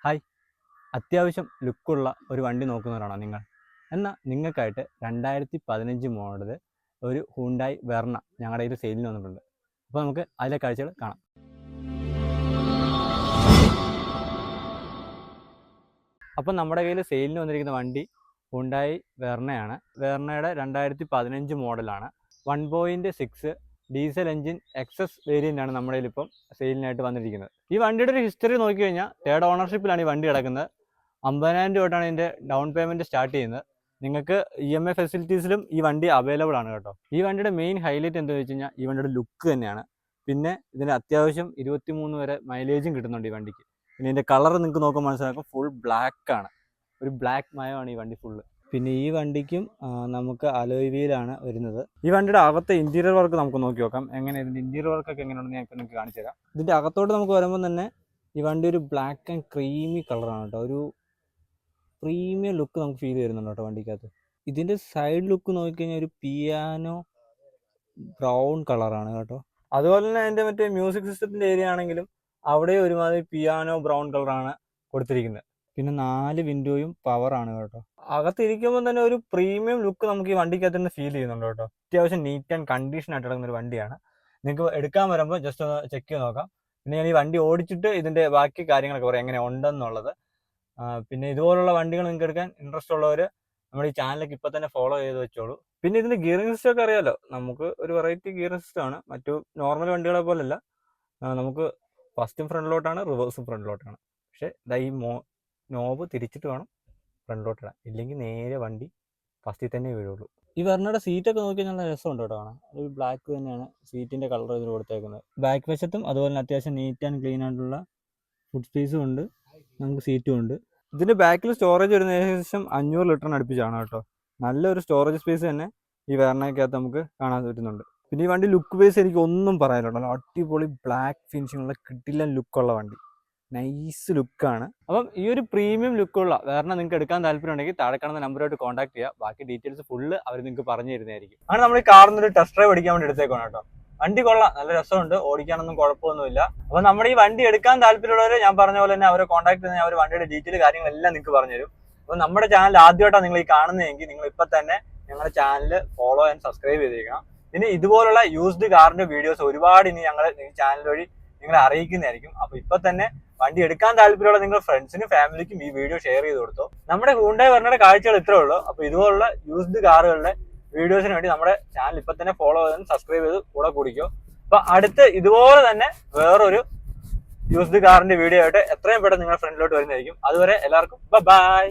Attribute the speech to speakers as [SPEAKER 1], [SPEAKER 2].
[SPEAKER 1] Hi, അത്യാവശ്യം ലുക്കുള്ള ഒരു വണ്ടി നോക്കുന്നവരാണോ നിങ്ങൾ? എന്നാൽ നിങ്ങൾക്കായിട്ട് 2015 മോഡൽ ഒരു ഹുണ്ടായി വെർണ ഞങ്ങളുടെ കയ്യിൽ സെയിലിന് വന്നിട്ടുണ്ട്. അപ്പോൾ നമുക്ക് അതിലെ കാഴ്ചകൾ കാണാം. അപ്പോൾ നമ്മുടെ കയ്യിൽ സെയിലിന് വന്നിരിക്കുന്ന വണ്ടി ഹുണ്ടായി വെർണയാണ്. വെർണയുടെ 2015 മോഡലാണ്. 1.6 ഡീസൽ എഞ്ചിൻ എക്സസ് വേരിയൻ്റ് ആണ് നമ്മുടെ കയ്യിൽ ഇപ്പം സെയിലിനായിട്ട് വന്നിരിക്കുന്നത്. ഈ വണ്ടിയുടെ ഒരു ഹിസ്റ്ററി നോക്കിക്കഴിഞ്ഞാൽ തേർഡ് ഓണർഷിപ്പിലാണ് ഈ വണ്ടി കിടക്കുന്നത്. 50,000 രൂപയാണ് ഇതിൻ്റെ ഡൗൺ പേയ്മെൻറ്റ് സ്റ്റാർട്ട് ചെയ്യുന്നത്. നിങ്ങൾക്ക് EMI ഫെസിലിറ്റീസിലും ഈ വണ്ടി അവൈലബിൾ ആണ് കേട്ടോ. ഈ വണ്ടിയുടെ മെയിൻ ഹൈലൈറ്റ് എന്താണെന്ന് വെച്ച് കഴിഞ്ഞാൽ ഈ വണ്ടിയുടെ ലുക്ക് തന്നെയാണ്. പിന്നെ ഇതിന് അത്യാവശ്യം 23 വരെ മൈലേജും കിട്ടുന്നുണ്ട് ഈ വണ്ടിക്ക്. പിന്നെ ഇതിൻ്റെ കളർ നിങ്ങൾക്ക് നോക്കാൻ മനസ്സിലാക്കും, ഫുൾ ബ്ലാക്ക് ആണ്. ഒരു ബ്ലാക്ക് മയമാണ് ഈ വണ്ടി ഫുള്ള്. പിന്നെ ഈ വണ്ടിക്കും നമുക്ക് അലോയ് വീലാണ് വരുന്നത്. ഈ വണ്ടിയുടെ അകത്തെ ഇൻറ്റീരിയർ വർക്ക് നമുക്ക് നോക്കി നോക്കാം. എങ്ങനെ ഇതിൻ്റെ ഇൻറ്റീരിയർ വർക്കൊക്കെ എങ്ങനെയാണെന്ന് ഞാൻ ഇപ്പോൾ നിങ്ങൾക്ക് കാണിച്ചു തരാം. ഇതിൻ്റെ അകത്തോട്ട് നമുക്ക് വരുമ്പോൾ തന്നെ ഈ വണ്ടി ഒരു ബ്ലാക്ക് ആൻഡ് ക്രീമി കളറാണ് കേട്ടോ. ഒരു പ്രീമിയം ലുക്ക് നമുക്ക് ഫീൽ ചെയ്യുന്നുണ്ട് കേട്ടോ വണ്ടിക്കകത്ത്. ഇതിൻ്റെ സൈഡ് ലുക്ക് നോക്കിക്കഴിഞ്ഞാൽ ഒരു പിയാനോ ബ്രൗൺ കളറാണ് കേട്ടോ. അതുപോലെ തന്നെ അതിൻ്റെ മറ്റേ മ്യൂസിക് സിസ്റ്റത്തിൻ്റെ ഏരിയ ആണെങ്കിലും അവിടെ ഒരുമാതിരി പിയാനോ ബ്രൗൺ കളറാണ് കൊടുത്തിരിക്കുന്നത്. പിന്നെ 4 വിൻഡോയും പവറാണ് കേട്ടോ. അകത്തിരിക്കുമ്പോൾ തന്നെ ഒരു പ്രീമിയം ലുക്ക് നമുക്ക് ഈ വണ്ടിക്കകത്ത് തന്നെ ഫീൽ ചെയ്യുന്നുണ്ട് കേട്ടോ. അത്യാവശ്യം നീറ്റ് ആൻഡ് കണ്ടീഷൻ ആയിട്ട് കിടക്കുന്ന ഒരു വണ്ടിയാണ്. നിങ്ങൾക്ക് എടുക്കാൻ വരുമ്പോൾ ജസ്റ്റ് ഒന്ന് ചെക്ക് ചെയ്ത് നോക്കാം. പിന്നെ ഞാൻ ഈ വണ്ടി ഓടിച്ചിട്ട് ഇതിൻ്റെ ബാക്കി കാര്യങ്ങളൊക്കെ പറയാം എങ്ങനെ ഉണ്ടെന്നുള്ളത്. പിന്നെ ഇതുപോലുള്ള വണ്ടികൾ നിങ്ങൾക്ക് എടുക്കാൻ ഇൻട്രസ്റ്റ് ഉള്ളവർ നമ്മുടെ ഈ ചാനലിലേക്ക് ഇപ്പോൾ തന്നെ ഫോളോ ചെയ്ത് വെച്ചോളൂ. പിന്നെ ഇതിൻ്റെ ഗിയറിംഗ് സിസ്റ്റം ഒക്കെ അറിയാമല്ലോ, നമുക്ക് ഒരു വെറൈറ്റി ഗിയറിംഗ് സിസ്റ്റമാണ്. മറ്റു നോർമൽ വണ്ടികളെ പോലല്ല. നമുക്ക് ഫസ്റ്റും ഫ്രണ്ടിലോട്ടാണ്, റിവേഴ്സും ഫ്രണ്ടിലോട്ടാണ്. പക്ഷേ ഈ നോബ് തിരിച്ചിട്ട് വേണം ഫ്രണ്ടിലോട്ടിടാൻ, ഇല്ലെങ്കിൽ നേരെ വണ്ടി ഫസ്റ്റിൽ തന്നെ വീഴുള്ളൂ. ഈ വെർണയുടെ സീറ്റൊക്കെ നോക്കിയാൽ നല്ല രസമുണ്ട് കേട്ടോ കാണാൻ. ഒരു ബ്ലാക്ക് തന്നെയാണ് സീറ്റിൻ്റെ കളർ ഇതിൽ കൊടുത്തേക്കുന്നത്. ബാക്ക് വശത്തും അതുപോലെ തന്നെ അത്യാവശ്യം നീറ്റ് ആൻഡ് ക്ലീൻ ആയിട്ടുള്ള ഫുഡ് സ്പേസും ഉണ്ട്, നമുക്ക് സീറ്റും ഉണ്ട്. ഇതിൻ്റെ ബാക്കിൽ സ്റ്റോറേജ് വരുന്ന ഏകദേശം 500 ലിറ്ററിന് അടുപ്പിച്ചാണ് കേട്ടോ. നല്ലൊരു സ്റ്റോറേജ് സ്പേസ് തന്നെ ഈ വെർണയ്ക്കകത്ത് നമുക്ക് കാണാൻ പറ്റുന്നുണ്ട്. പിന്നെ ഈ വണ്ടി ലുക്ക് ബേസ് എനിക്ക് ഒന്നും പറയാനുണ്ടോ, അടിപൊളി ബ്ലാക്ക് ഫിനിഷിങ്ങുള്ള കിടിലൻ ലുക്കുള്ള വണ്ടി, നൈസ് ലുക്കാണ്. അപ്പം ഈ ഒരു പ്രീമിയം ലുക്കുള്ള വെർണ നിങ്ങൾക്ക് എടുക്കാൻ താല്പര്യം ഉണ്ടെങ്കിൽ താഴെ കാണുന്ന നമ്പറുമായിട്ട് കോൺടാക്ട് ചെയ്യുക. ബാക്കി ഡീറ്റെയിൽസ് ഫുള്ള് അവർ നിങ്ങൾക്ക് പറഞ്ഞു തരുന്നതായിരിക്കും. അങ്ങനെ നമ്മൾ ഈ കാറിന് ഒരു ടെസ്റ്റ് ഡ്രൈവ് അടിക്കാൻ വേണ്ടി എടുത്തേക്കാണ് കേട്ടോ. വണ്ടി കൊള്ളാം, നല്ല രസമുണ്ട്, ഓടിക്കാനൊന്നും കുഴപ്പമൊന്നുമില്ല. അപ്പോൾ നമ്മുടെ ഈ വണ്ടി എടുക്കാൻ താല്പര്യമുള്ളവരെ ഞാൻ പറഞ്ഞ പോലെ തന്നെ അവരെ കോൺടാക്ട് ചെയ്താൽ അവർ വണ്ടിയുടെ ഡീറ്റെയിൽ കാര്യങ്ങളെല്ലാം നിങ്ങൾക്ക് പറഞ്ഞു തരും. അപ്പോൾ നമ്മുടെ ചാനൽ ആദ്യമായിട്ടാണ് നിങ്ങൾ ഈ കാണുന്നതെങ്കിൽ നിങ്ങൾ ഇപ്പം തന്നെ ഞങ്ങളുടെ ചാനൽ ഫോളോ ആൻഡ് സബ്സ്ക്രൈബ് ചെയ്തിരിക്കണം. പിന്നെ ഇതുപോലുള്ള യൂസ്ഡ് കാറിന്റെ വീഡിയോസ് ഒരുപാട് ഇനി ഞങ്ങൾ ചാനൽ വഴി നിങ്ങളെ അറിയിക്കുന്നതായിരിക്കും. അപ്പോൾ ഇപ്പം തന്നെ വണ്ടി എടുക്കാൻ താല്പര്യമുള്ള നിങ്ങൾ ഫ്രണ്ട്സിനും ഫാമിലിക്കും ഈ വീഡിയോ ഷെയർ ചെയ്ത് കൊടുത്തോ. നമ്മുടെ ഹുണ്ടായി വെർണയുടെ കാഴ്ചകൾ ഇത്രേ ഉള്ളൂ. അപ്പോൾ ഇതുപോലുള്ള യൂസ്ഡ് കാറുകളുടെ വീഡിയോസിന് വേണ്ടി നമ്മുടെ ചാനൽ ഇപ്പം തന്നെ ഫോളോ ചെയ്ത് സബ്സ്ക്രൈബ് ചെയ്ത് കൂടെ കൂടിക്കോ. അപ്പൊ അടുത്ത് ഇതുപോലെ തന്നെ വേറൊരു യൂസ്ഡ് കാറിന്റെ വീഡിയോ ആയിട്ട് എത്രയും പെട്ടെന്ന് നിങ്ങളുടെ ഫ്രണ്ടിലോട്ട് വരുന്നതായിരിക്കും. അതുവരെ എല്ലാവർക്കും ബൈ.